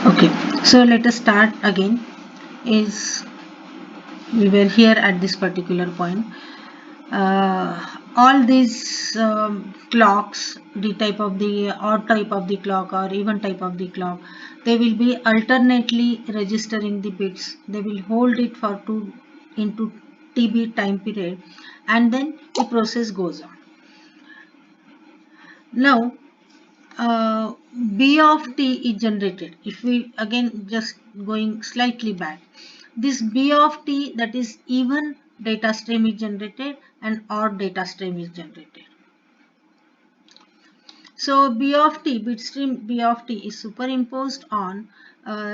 Okay, so let us start again. Is we were here at this particular point. All these clocks, the type of the odd type of the clock or even type of the clock, they will be alternately registering the bits. They will hold it for 2 into TB time period, and then the process goes on. Now, B of t is generated. If we again just going slightly back, this B of t, that is even data stream is generated and odd data stream is generated. So B of t, bit stream B of t is superimposed on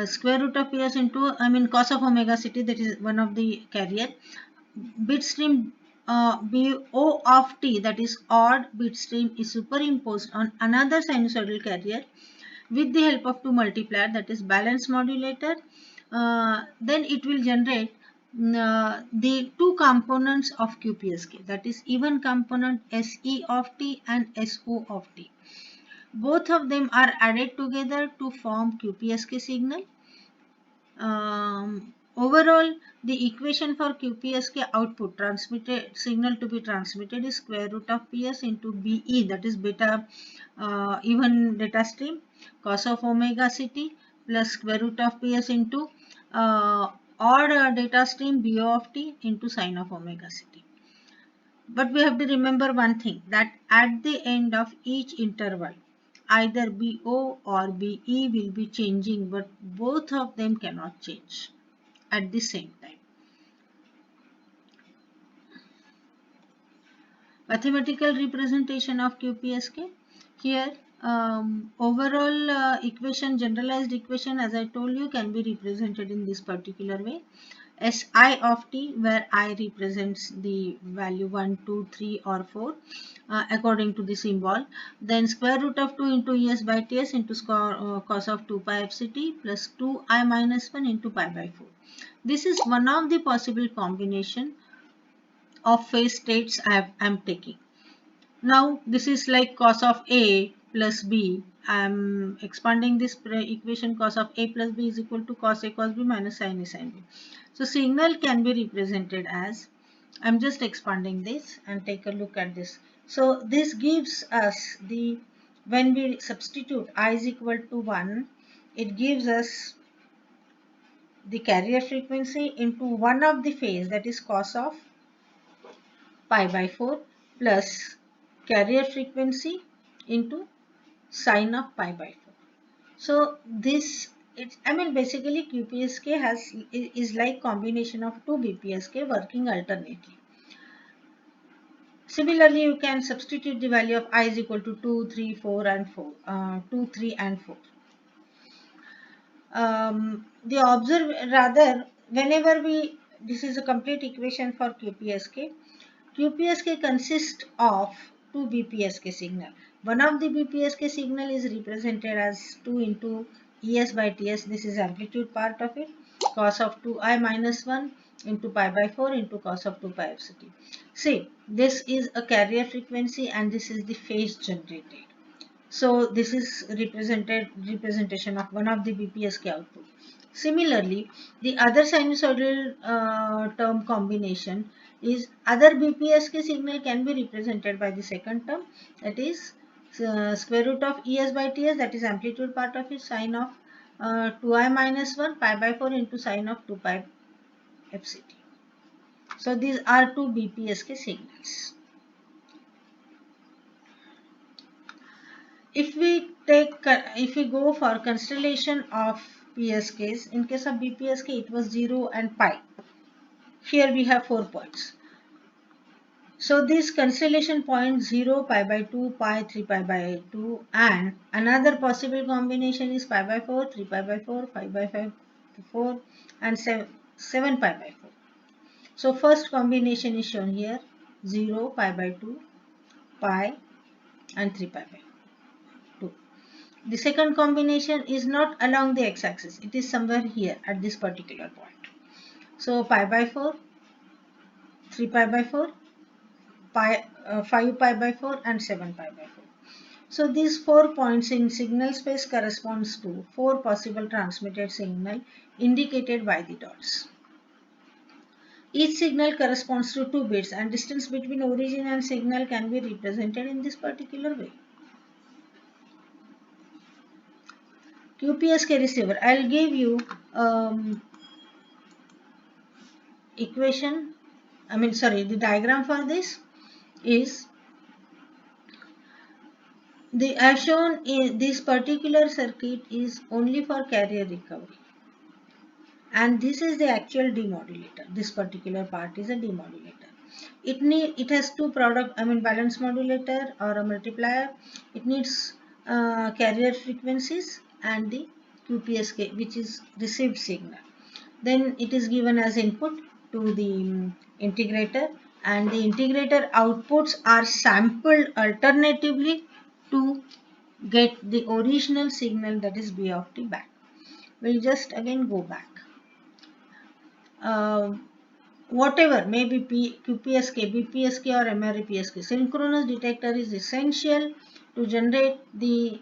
square root of PS into, cos of omega ct, that is one of the carrier. Bit stream BO of t, that is odd bit stream, is superimposed on another sinusoidal carrier with the help of two multiplier, that is balance modulator. Then it will generate the two components of QPSK, that is even component SE of t and SO of t. Both of them are added together to form QPSK signal. Overall, the equation for QPSK output transmitted signal to be transmitted is square root of PS into BE, that is beta even data stream, cos of omega ct, plus square root of PS into odd data stream BO of t into sine of omega ct. But we have to remember one thing, that at the end of each interval, either BO or BE will be changing, but both of them cannot change at the same time. Mathematical representation of QPSK. Here, overall equation, generalized equation, as I told you, can be represented in this particular way. Si of t, where I represents the value 1, 2, 3 or 4 according to the symbol. Then square root of 2 into Es by Ts into cos of 2 pi fct plus 2I minus 1 into pi by 4. This is one of the possible combination of phase states I am taking. Now this is like cos of A plus B. I am expanding this equation, cos of A plus B is equal to cos A cos B minus sin A sin B. So signal can be represented as, I am just expanding this and take a look at this. So this gives us the, when we substitute I is equal to 1, it gives us the carrier frequency into one of the phase, that is cos of pi by 4 plus carrier frequency into sine of pi by 4. So this, basically QPSK is like combination of two BPSK working alternately. Similarly, you can substitute the value of I is equal to 2, 3, 4 and 4. 2, 3 and 4. Whenever this is a complete equation for QPSK. QPSK consists of two BPSK signal. One of the BPSK signal is represented as 2 into Es by Ts. This is amplitude part of it. Cos of 2I minus 1 into pi by 4 into cos of 2 pi fct. See, this is a carrier frequency and this is the phase generated. So this is representation of one of the BPSK output. Similarly, the other sinusoidal term combination is other BPSK signal can be represented by the second term, that is square root of Es by Ts, that is amplitude part of it, sine of 2I minus 1 pi by 4 into sine of 2 pi fct. So these are two BPSK signals. If we go for constellation of PSKs, in case of BPSK it was 0 and pi. Here we have 4 points. So this constellation point 0, pi by 2, pi, 3 pi by 2, and another possible combination is pi by 4, 3 pi by 4, 5 by 5, 4 and 7 pi by 4. So first combination is shown here, 0, pi by 2, pi and 3 pi by 2. The second combination is not along the x-axis. It is somewhere here at this particular point. So pi by 4, 3 pi by 4, 5 pi by 4 and 7 pi by 4. So these 4 points in signal space corresponds to 4 possible transmitted signal indicated by the dots. Each signal corresponds to 2 bits and distance between origin and signal can be represented in this particular way. QPSK receiver. I'll give you the diagram for this is I have shown this particular circuit is only for carrier recovery, and this is the actual demodulator. This particular part is a demodulator. It has two balance modulator or a multiplier. It needs carrier frequencies and the QPSK, which is received signal. Then it is given as input to the integrator, and the integrator outputs are sampled alternatively to get the original signal, that is B of t, back. We'll just again go back. Whatever may be QPSK, BPSK or MREPSK, synchronous detector is essential to generate retrieve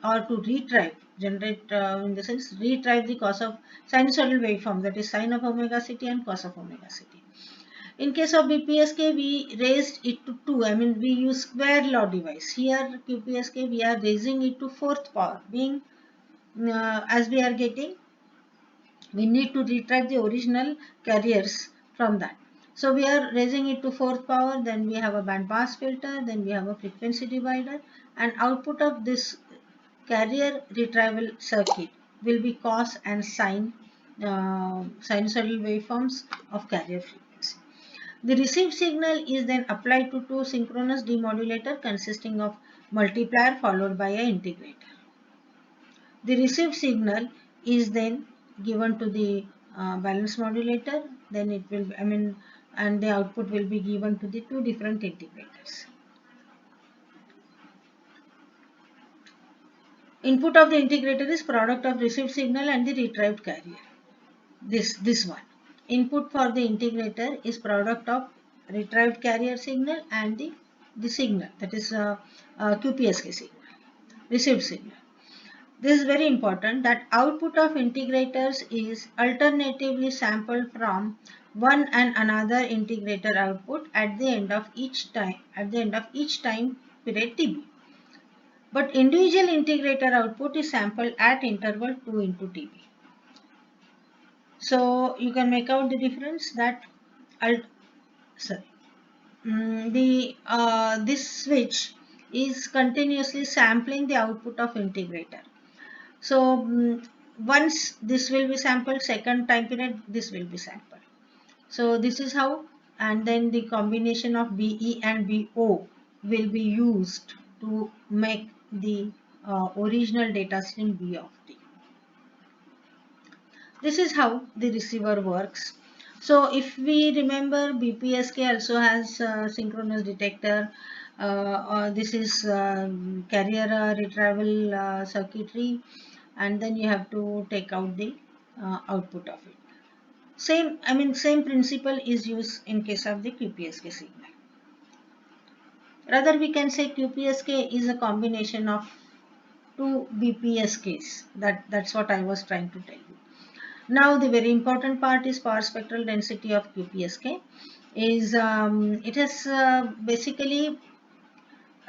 the cause of sinusoidal waveform, that is sine of omega ct and cos of omega ct. In case of BPSK, we raised it to 2. We use square law device. Here QPSK, we are raising it to 4th power. Being as we are getting, we need to retrieve the original carriers from that. So we are raising it to 4th power. Then we have a band pass filter. Then we have a frequency divider, and output of this carrier retrieval circuit will be cos and sine sinusoidal waveforms of carrier frequency. The received signal is then applied to two synchronous demodulator consisting of multiplier followed by an integrator. The received signal is then given to the balance modulator, then it will and the output will be given to the two different integrators. Input of the integrator is product of received signal and the retrieved carrier. This one. Input for the integrator is product of retrieved carrier signal and the signal, that is QPSK signal, received signal. This is very important, that output of integrators is alternatively sampled from one and another integrator output at the end of each time period Tb. But individual integrator output is sampled at interval 2 into Tb. So you can make out the difference that this switch is continuously sampling the output of integrator. So once this will be sampled, second time period this will be sampled. So this is how, and then the combination of BE and BO will be used to make the original data stream B of t. This is how the receiver works. So if we remember, BPSK also has synchronous detector. This is carrier retrieval circuitry, and then you have to take out the output of it. Same principle is used in case of the QPSK signal. Rather, we can say QPSK is a combination of two BPSKs. That's what I was trying to tell you. Now the very important part is power spectral density of QPSK. It has basically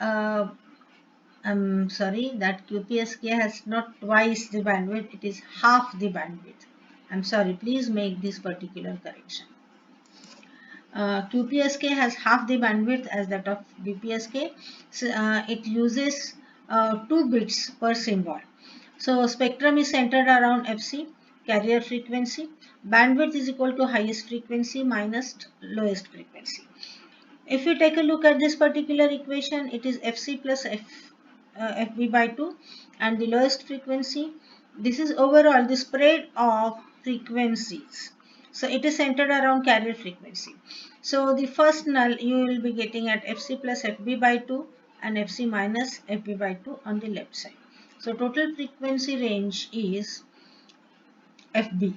I'm sorry that QPSK has not twice the bandwidth, it is half the bandwidth. I'm sorry, please make this particular correction. QPSK has half the bandwidth as that of BPSK. So, it uses 2 bits per symbol. So spectrum is centered around Fc, carrier frequency. Bandwidth is equal to highest frequency minus lowest frequency. If we take a look at this particular equation, it is Fc plus Fb by 2, and the lowest frequency. This is overall the spread of frequencies. So it is centered around carrier frequency. So the first null you will be getting at Fc plus Fb by 2 and Fc minus Fb by 2 on the left side. So total frequency range is Fb.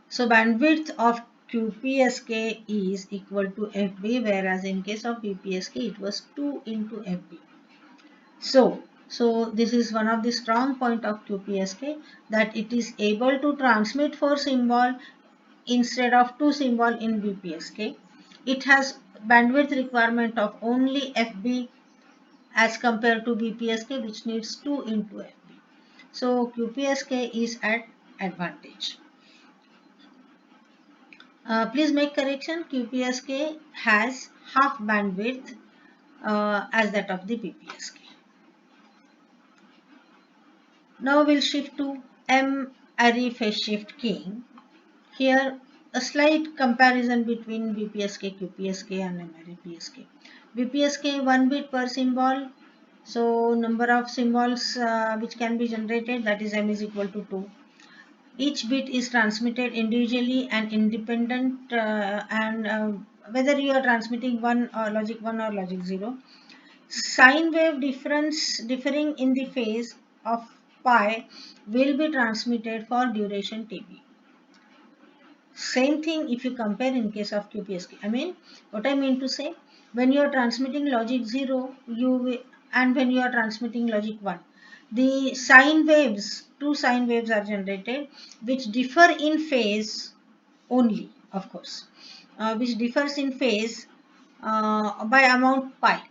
So bandwidth of QPSK is equal to Fb, whereas in case of BPSK it was 2 into Fb. So this is one of the strong point of QPSK, that it is able to transmit 4 symbol instead of 2 symbol in BPSK. It has bandwidth requirement of only FB as compared to BPSK, which needs 2 into FB. So QPSK is at advantage. Please make correction. QPSK has half bandwidth as that of the BPSK. Now we'll shift to M-array phase shift keying. Here a slight comparison between BPSK, QPSK and M-array PSK. BPSK 1 bit per symbol, so number of symbols which can be generated, that is M is equal to 2. Each bit is transmitted individually and independent, whether you are transmitting logic 1 or logic 0. Sine wave differing in the phase of pi will be transmitted for duration Tb. Same thing if you compare in case of QPSK. What I mean to say, when you are transmitting logic 0 and when you are transmitting logic 1, the sine waves, two sine waves are generated which differ in phase only, of course, which differs in phase by amount pi.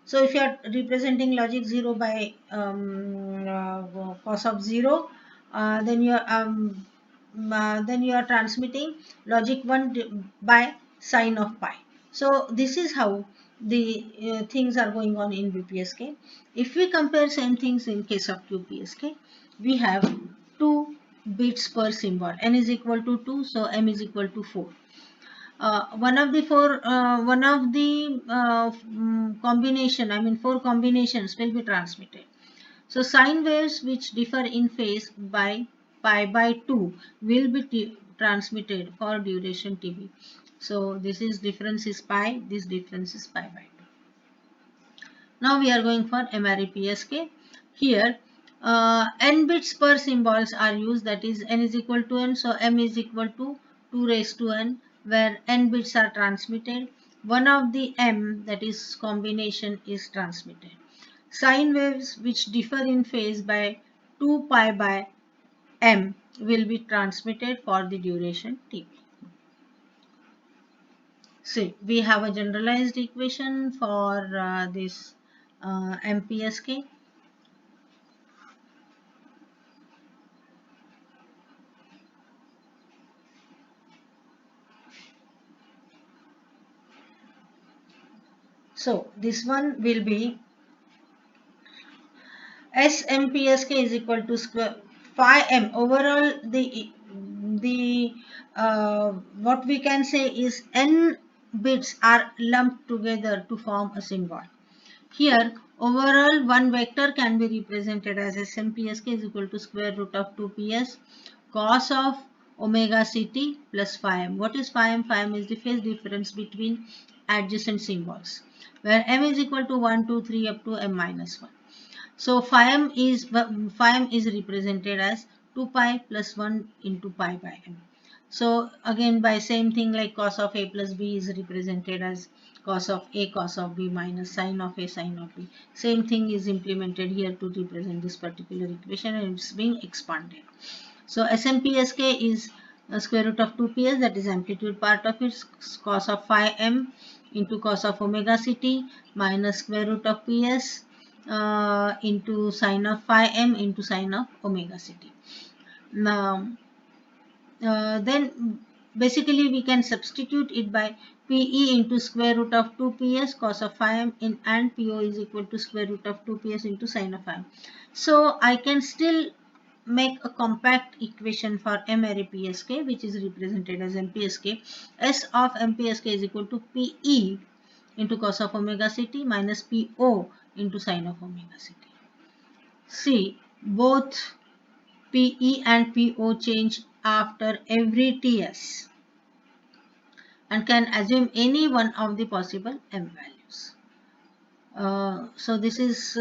So if you are representing logic 0 by cos of 0, then you are transmitting logic 1 by sine of pi. So this is how the things are going on in BPSK. If we compare same things in case of QPSK, we have 2 bits per symbol. N is equal to 2, so M is equal to 4. One of the combination, 4 combinations will be transmitted. So sine waves which differ in phase by pi by 2 will be transmitted for duration Tb. So this is difference is pi, this difference is pi by 2. Now we are going for M-array PSK. Here n bits per symbols are used, that is n is equal to n, so M is equal to 2 raised to n, where n bits are transmitted. One of the M, that is combination, is transmitted. Sine waves which differ in phase by 2 pi by m will be transmitted for the duration Tb. See, we have a generalized equation for this MPSK. So this one will be SMPSK is equal to square phi m. Overall, the what we can say is n bits are lumped together to form a symbol. Here, overall one vector can be represented as SMPSK is equal to square root of 2ps cos of omega ct plus phi m. What is phi m? Phi m is the phase difference between adjacent symbols, where m is equal to 1, 2, 3 up to m minus 1. So phi m is represented as 2 pi plus 1 into pi by m. So again, by same thing like cos of a plus b is represented as cos of a cos of b minus sine of a sine of b. Same thing is implemented here to represent this particular equation, and it's being expanded. So SMPSK is square root of 2ps, that is amplitude part of it, cos of phi m into cos of omega ct minus square root of ps into sine of phi m into sine of omega ct. Now, then basically we can substitute it by PE into square root of 2ps cos of phi m and PO is equal to square root of 2ps into sine of phi m. So I can still make a compact equation for M-array PSK, which is represented as MPSK. S of MPSK is equal to PE into cos of omega ct minus PO into sine of omega ct. See, both PE and PO change after every TS and can assume any one of the possible M values. So this is,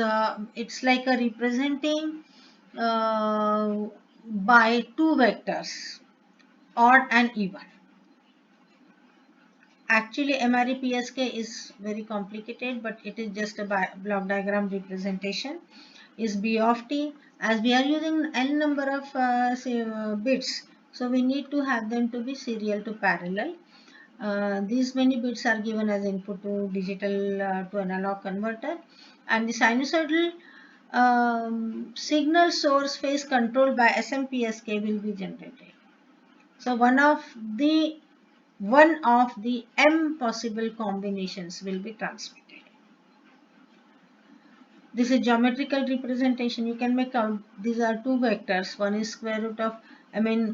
it's like a representing by two vectors, odd and even. actually MRE PSK is very complicated, but it is just a block diagram representation. Is B of t, as we are using n number of bits, so we need to have them to be serial to parallel. These many bits are given as input to digital to analog converter, and the sinusoidal signal source phase controlled by SMPSK will be generated. So one of the m possible combinations will be transmitted. This is geometrical representation. You can make out these are two vectors. One is square root of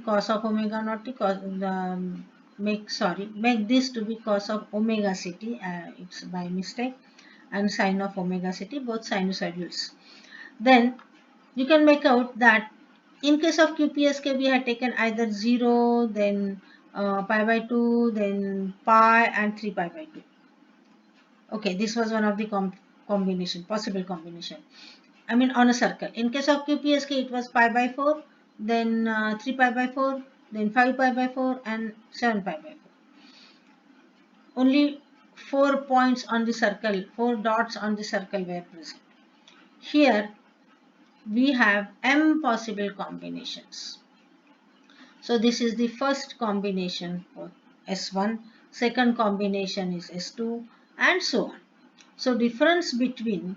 cos of omega naught t, make this to be cos of omega ct, it's by mistake, and sine of omega ct, both sinusoidals. Then you can make out that in case of QPSK we had taken either 0, then pi by 2, then pi, and 3 pi by 2. Okay, this was one of the possible combination. On a circle. In case of QPSK, it was pi by 4, then 3 pi by 4, then 5 pi by 4, and 7 pi by 4. Only 4 points on the circle, 4 dots on the circle were present. Here, we have m possible combinations. So this is the first combination for S1, second combination is S2, and so on. So difference between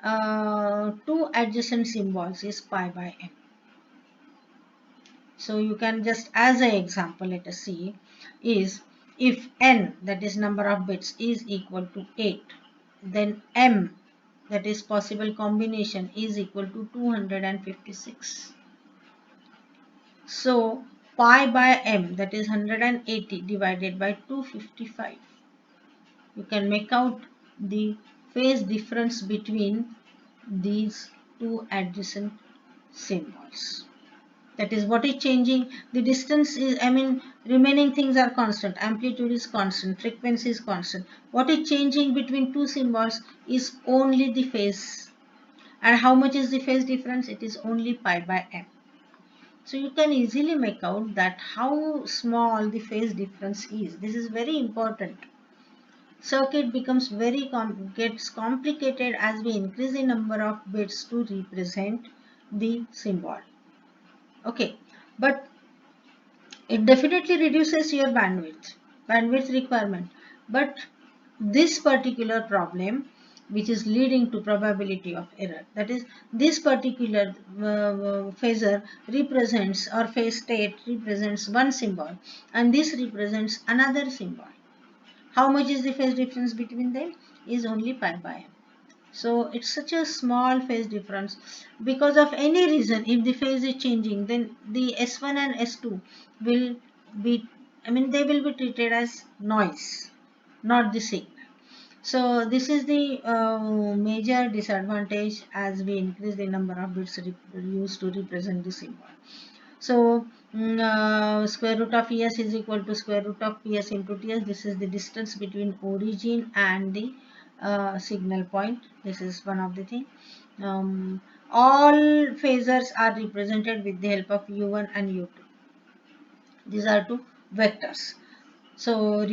two adjacent symbols is pi by m. So you can just, as an example, let us see, is if n, that is number of bits, is equal to 8, then m, that is possible combination, is equal to 256. So pi by m, that is 180 divided by 255. You can make out the phase difference between these two adjacent symbols. That is what is changing. The distance is, remaining things are constant. Amplitude is constant. Frequency is constant. What is changing between two symbols is only the phase. And how much is the phase difference? It is only pi by m. So you can easily make out that how small the phase difference is. This is very important. Circuit becomes gets complicated as we increase the number of bits to represent the symbol. Okay, but it definitely reduces your bandwidth requirement. But this particular problem, which is leading to probability of error, that is, this particular phasor represents, or phase state represents one symbol, and this represents another symbol. How much is the phase difference between them? Is only pi by m. So it's such a small phase difference. Because of any reason, if the phase is changing, then the S1 and S2 will be, they will be treated as noise, not the signal. So this is the major disadvantage as we increase the number of bits used to represent the symbol. So square root of Es is equal to square root of Ps into Ts. This is the distance between origin and the signal point. This is one of the thing. All phasors are represented with the help of U1 and U2. These are two vectors. So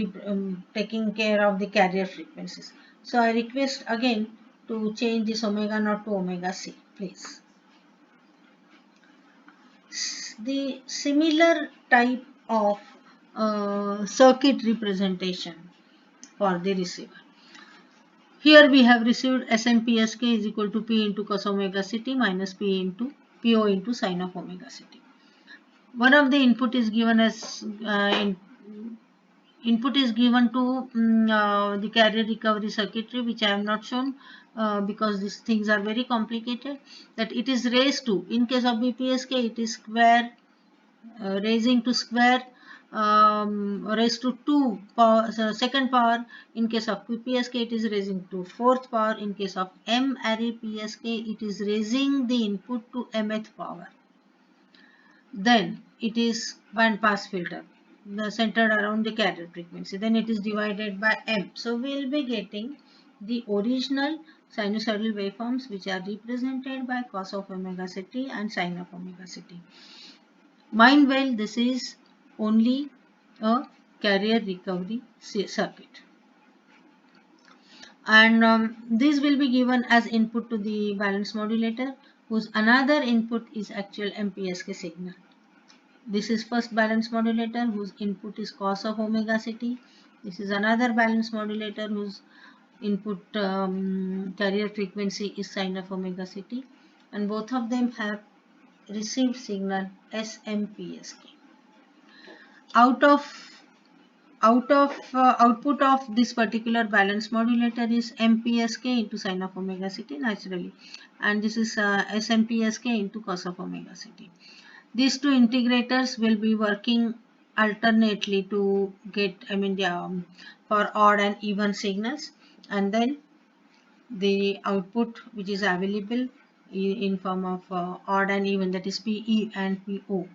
taking care of the carrier frequencies. So I request again to change this omega naught to omega c, please. The similar type of circuit representation for the receiver. Here we have received SMPSK is equal to P into cos omega ct minus P into PO into sine of omega ct. One of the input is given as input is given to the carrier recovery circuitry, which I have not shown because these things are very complicated, that it is raised to, in case of BPSK it is square, raising to square, raised to 2 power, second power. In case of QPSK it is raising to 4th power. In case of MRE PSK it is raising the input to mth power. Then it is band pass filter centered around the carrier frequency. Then it is divided by m. So we will be getting the original sinusoidal waveforms which are represented by cos of omega ct and sine of omega ct. Mind well, this is only a carrier recovery circuit. And this will be given as input to the balance modulator, whose another input is actual MPSK signal. This is first balance modulator whose input is cos of omega ct. This is another balance modulator whose input carrier frequency is sine of omega ct, and both of them have received signal SMPSK. Output of this particular balance modulator is MPSK into sine of omega ct naturally, and this is SMPSK into cos of omega ct. These two integrators will be working alternately to get, for odd and even signals, and then the output which is available in form of odd and even, that is PE and PO.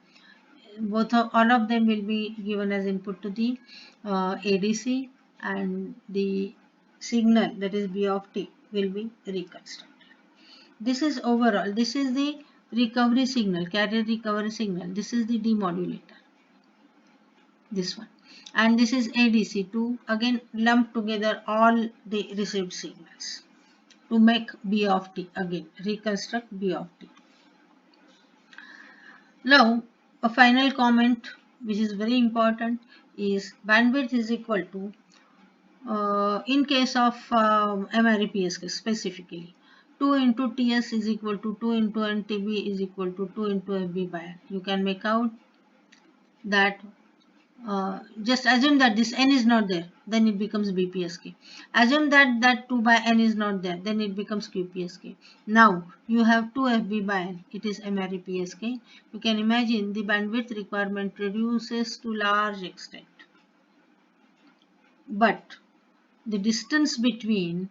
All of them will be given as input to the ADC, and the signal, that is B of t, will be reconstructed. This is overall, this is the recovery signal, carrier recovery signal. This is the demodulator, this one, and this is ADC to again lump together all the received signals to make B of t, again reconstruct B of t. Now a final comment which is very important is bandwidth is equal to, in case of MREPSK specifically, 2 into TS is equal to 2 into NTB is equal to 2 into FB by N. You can make out that, just assume that this N is not there, then it becomes BPSK. Assume that 2 by N is not there, then it becomes QPSK. Now you have 2 FB by N, it is MREPSK. You can imagine the bandwidth requirement reduces to large extent, but the distance between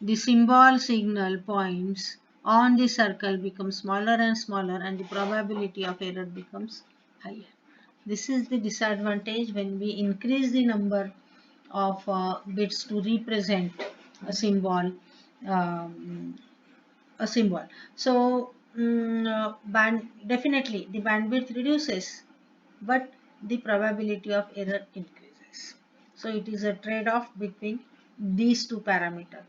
the symbol signal points on the circle becomes smaller and smaller, and the probability of error becomes higher. This is the disadvantage when we increase the number of bits to represent a symbol. So definitely the bandwidth reduces, but the probability of error increases. So it is a trade-off between these two parameters.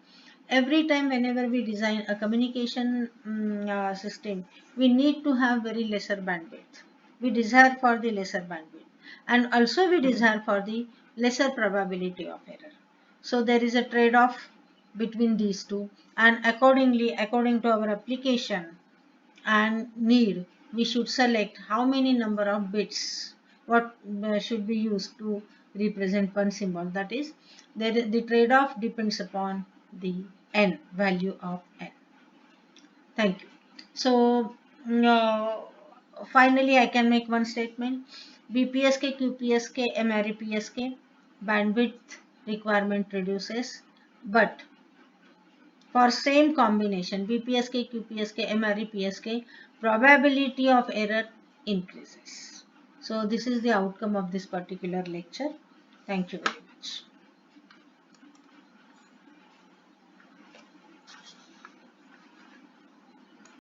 Every time whenever we design a communication system, we need to have very lesser bandwidth. We desire for the lesser bandwidth, and also we desire for the lesser probability of error. So there is a trade-off between these two, and accordingly, according to our application and need, we should select how many number of bits, what should be used to represent one symbol. That is, the trade-off depends upon the n, value of n. Thank you. So finally I can make one statement: BPSK, QPSK, MREPSK bandwidth requirement reduces, but for same combination BPSK, QPSK, MREPSK, probability of error increases. So this is the outcome of this particular lecture. Thank you very much.